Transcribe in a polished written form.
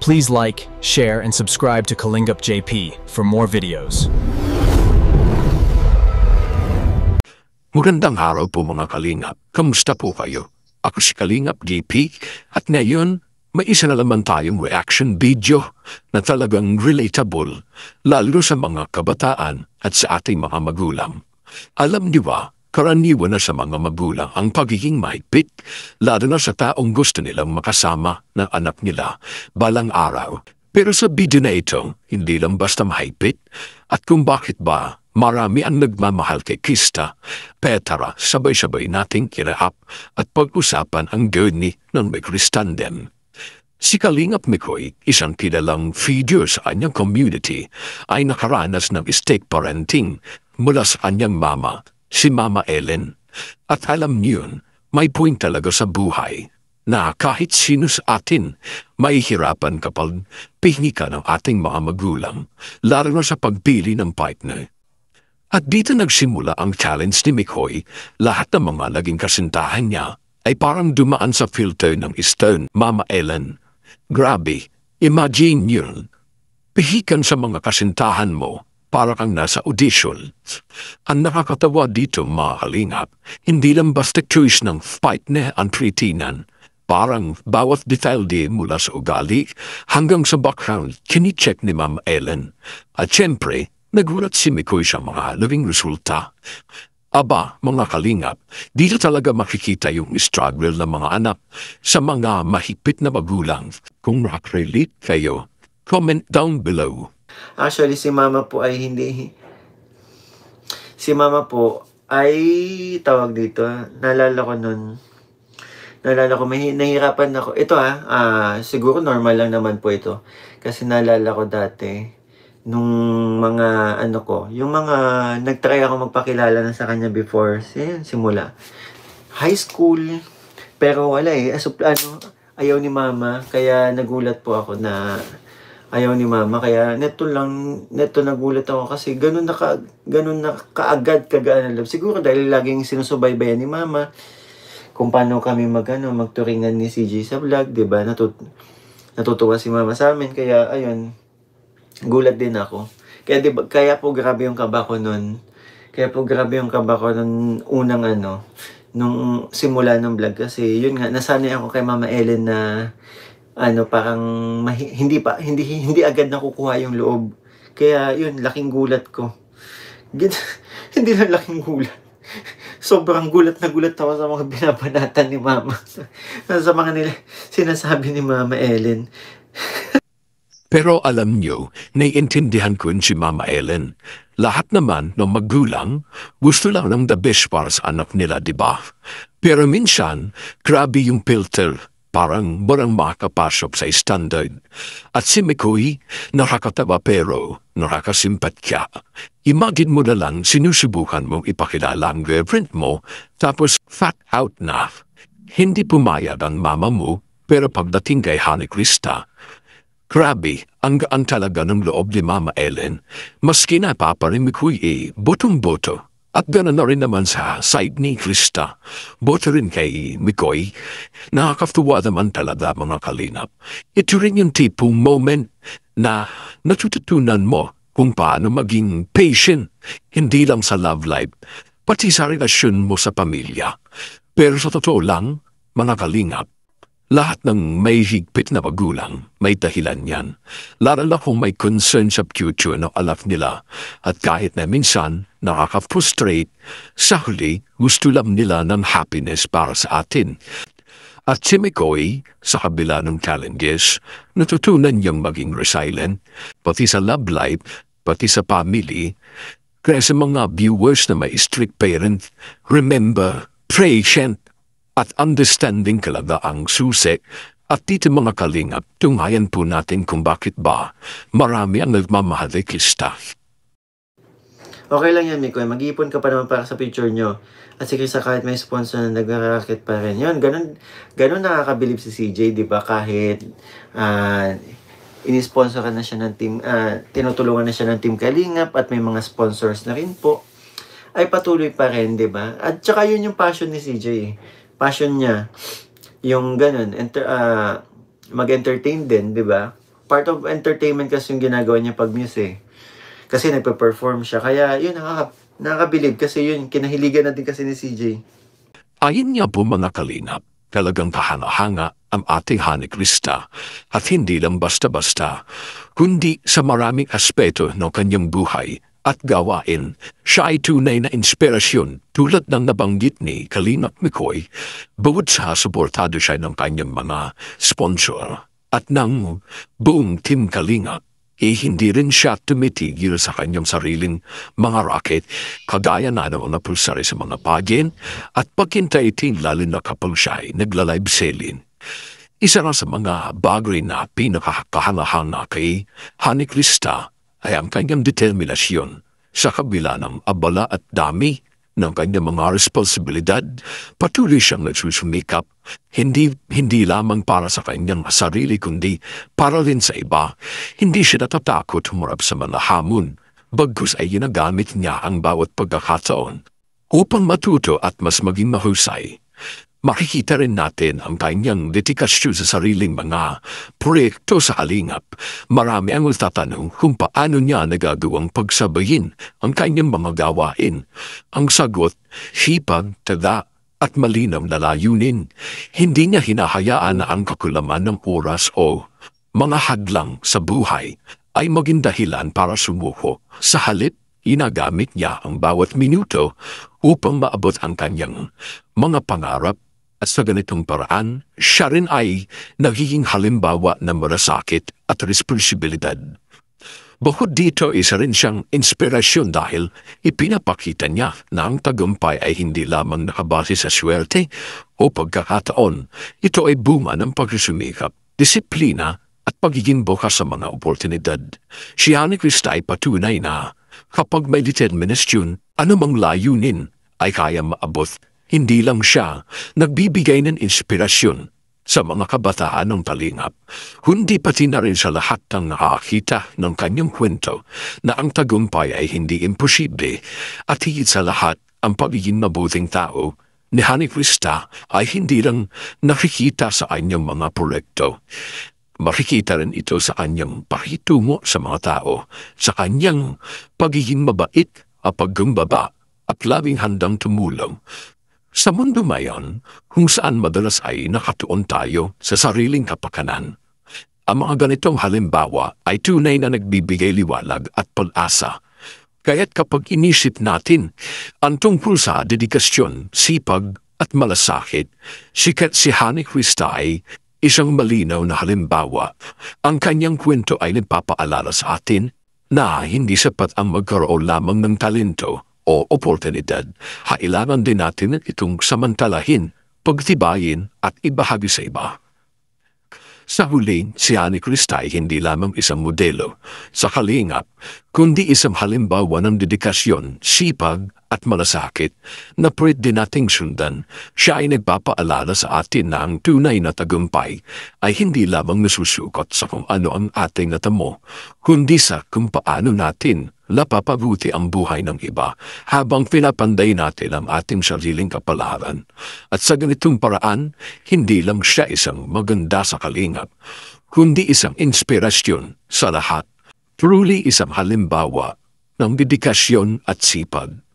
Please like, share, and subscribe to Kalingap JP for more videos. Magandang araw po mga Kalingap. Kamusta po kayo? Ako si Kalingap JP at ngayon may isa na naman tayong reaction video na talagang relatable lalo sa mga kabataan at sa ating mga magulang. Alam niyo ba, karaniwan na sa mga magulang ang pagiging mahigpit, lalo na sa taong gusto nilang makasama ng anak nila balang araw. Pero sa video na ito, hindi lang basta mahigpit at kung bakit ba marami ang nagmamahal kay Krista. Tara, sabay-sabay nating kirahap at pag-usapan ang journey ng may Kristandem. Si Kalingap Mikoy, isang kilalang figure sa kanyang community, ay nakaranas ng stake parenting mula sa kanyang mama, si Mama Ellen. At alam niyon, may point talaga sa buhay na kahit sino sa atin, mahihirapan kapag pihingi ka ng ating mga magulang, lalo na sa pagpili ng partner. At dito nagsimula ang challenge ni Mikoy. Lahat ng mga naging kasintahan niya ay parang dumaan sa filter ng stone, Mama Ellen. Grabe, imagine yun. Pihikan sa mga kasintahan mo para kang nasa audition. Ang nakakatawa dito mga Kalingap, hindi lang basta choice ng partner ang tritinan. Parang bawat detail di mula sa ugali hanggang sa background kini-check ni Ma'am Ellen. At syempre, nagulat si Mikoy sa mga naging resulta. Aba, mga Kalingap, dito talaga makikita yung struggle ng mga anak sa mga mahigpit na magulang. Kung relate kayo, comment down below. Actually, si Mama po ay Si Mama po ay tawag dito. Naalala ko, nahihirapan ako. Ito siguro normal lang naman po ito. Kasi naalala ko dati, nung mga yung mga nagtry ako magpakilala na sa kanya before, simula high school. Pero wala ayaw ni Mama. Kaya nagulat po ako na ayaw ni Mama, kaya neto nagulat ako kasi ganun na kaagad kagaan love. Siguro dahil laging sinusubaybayan ni Mama kung paano kami magturingan ni CJ sa vlog, 'di ba? Natutuwa si Mama sa amin, kaya ayun, gulat din ako. Kaya po grabe yung kaba ko noon. Unang nung simula ng vlog kasi yun nga, nasanay ako kay Mama Ellen na parang hindi agad nakukuha yung loob. Kaya yun, laking gulat ko. Hindi lang laking gulat. Sobrang gulat na gulat ako sa mga binabanatan ni Mama. Sa mga sinasabi ni Mama Ellen. Pero alam nyo, naiintindihan ko si Mama Ellen. Lahat naman ng magulang gusto lang ng the best para sa anak nila, di ba? Pero minsan, grabe yung filter. Parang makakapasok sa standard. At si Mikoy, nakakatawa pero nakakasimpatya. Imagine mo na lang sinusubukan mong ipakilala ang girlfriend mo, tapos fat out na. Hindi pumayag ang mama mo, pero pagdating kay Hani Krista, grabe, ang gaan talaga ng loob ni Mama Ellen. Maski na papa ni Mikoy botong-boto. At gano'n na rin naman sa side ni Krista. Boto rin kay Mikoy. Nakakatuwa naman talaga mga Kalingap. Ito rin yung tipong moment na natututunan mo kung paano maging patient. Hindi lang sa love life, pati sa relasyon mo sa pamilya. Pero sa totoo lang, mga Kalingap, lahat ng may higpit na magulang, may dahilan yan. Lalo na kung may concern sa future ng anak nila. At kahit na minsan, nakaka-frustrate, sa huli, gusto lang nila ng happiness para sa atin. At si Mikoy, sa kabila ng challenges, natutunan niyang maging resilient, pati sa love life, pati sa family. Kaya sa mga viewers na may strict parent, remember, patient, at understanding talaga ang susi. At dito mga Kalingap, tunghayan po natin kung bakit ba marami ang nagmamahal kay Krista. Okay lang yan, Mikoy. Mag-iipon ka pa naman para sa picture nyo. At si Krista, kahit may sponsor na nag-racket pa rin. Yun, ganun nakakabilib si CJ, di ba? Kahit inisponsoran na siya ng team, tinutulungan na siya ng Team Kalingap at may mga sponsors na rin po, ay patuloy pa rin, di ba? At saka yun yung passion ni CJ. Passion niya, yung ganun, mag-entertain din, di ba? part of entertainment kasi yung ginagawa niya pag muse eh. Kasi nagpe-perform siya. Kaya yun, nakakabilib kasi yun, kinahiligan natin kasi ni CJ. Ayon nga po mga kalingap, talagang kahanga-hanga ang ating Hani Krista at hindi lang basta-basta, kundi sa maraming aspeto ng kanyang buhay at gawain. Siya ay tunay na inspirasyon tulad ng nabanggit ni Kalingap Mikoy, bukod sa suportado siya ng kanyang mga sponsor at ng buong Team Kalingap. Hindi rin siya tumitigil sa kanyang sariling mga racket, kagaya na na pulsari sa mga pagin at pagkintay-tin lalo na kapag siya ay nagla-live selling. Isa na sa mga bagay na pinakakahanga-hanga kay Hani Krista ay ang kanyang determinasyon sa kabila ng abala at dami ng kanyang mga responsibilidad. Patuloy siyang nagsusumikap, hindi lamang para sa kanyang sarili kundi para rin sa iba. Hindi siya natatakot humarap sa mga hamon, bagkus ay ginagamit niya ang bawat pagkakataon upang matuto at mas maging mahusay. Makikita rin natin ang kanyang dedikasyon sa sariling mga proyekto sa Kalingap. Marami ang magtatanong kung paano niya nagagawang pagsabayin ang kanyang mga gawain. Ang sagot, sipag, taga at malinaw na layunin. Hindi niya hinahayaan na ang kakulaman ng oras o mga hadlang sa buhay ay maging dahilan para sumuko. Sa halip, ginagamit niya ang bawat minuto upang maabot ang kanyang mga pangarap. At sa ganitong paraan, siya rin ay nagiging halimbawa ng malasakit at responsibilidad. Bukod dito, isa rin siyang inspirasyon dahil ipinapakita niya na ang tagumpay ay hindi lamang nakabase sa swerte o pagkakataon. Ito ay bunga ng pagsusumikap, disiplina at pagiging bukas sa mga oportunidad. Si Hani Krista ay patunay na kapag may determinasyon, anumang layunin ay kaya maabot. Hindi lang siya nagbibigay ng inspirasyon sa mga kabataan ng Kalingap, kundi pati na rin sa lahat ng nakakita ng kanyang kwento na ang tagumpay ay hindi imposible at higit sa lahat ang pagiging mabuting tao ni Hani Krista ay hindi lang nakikita sa kanyang mga proyekto. Makikita rin ito sa kanyang pakitungo sa mga tao, sa kanyang pagiging mabait at pagkumbaba at labing handang tumulong. Sa mundo mayon, kung saan madalas ay nakatuon tayo sa sariling kapakanan, ang mga ganitong halimbawa ay tunay na nagbibigay liwanag at pag-asa. Kaya't kapag inisip natin ang tungkol sa dedikasyon, sipag at malasakit, sikat si Hani Krista ay isang malinaw na halimbawa. Ang kanyang kwento ay nagpapaalala sa atin na hindi sapat ang magkaroon lamang ng talento o oportunidad. Kailangan din natin itong samantalahin, pagtibayin at ibahagi sa iba. Sa huli, si Hani Krista ay hindi lamang isang modelo sa Kalingap, kundi isang halimbawa ng dedikasyon, sipag at malasakit na pwede nating sundan. Siya ay nagpapaalala sa atin na ang tunay na tagumpay ay hindi lamang nasusukot sa kung ano ang ating natamo, kundi sa kung paano natin napapabuti ang buhay ng iba habang pinapanday natin ang ating sariling kapalaran. At sa ganitong paraan, hindi lang siya isang maganda sa Kalingap, kundi isang inspirasyon sa lahat. Truly isang halimbawa ng dedikasyon at sipag.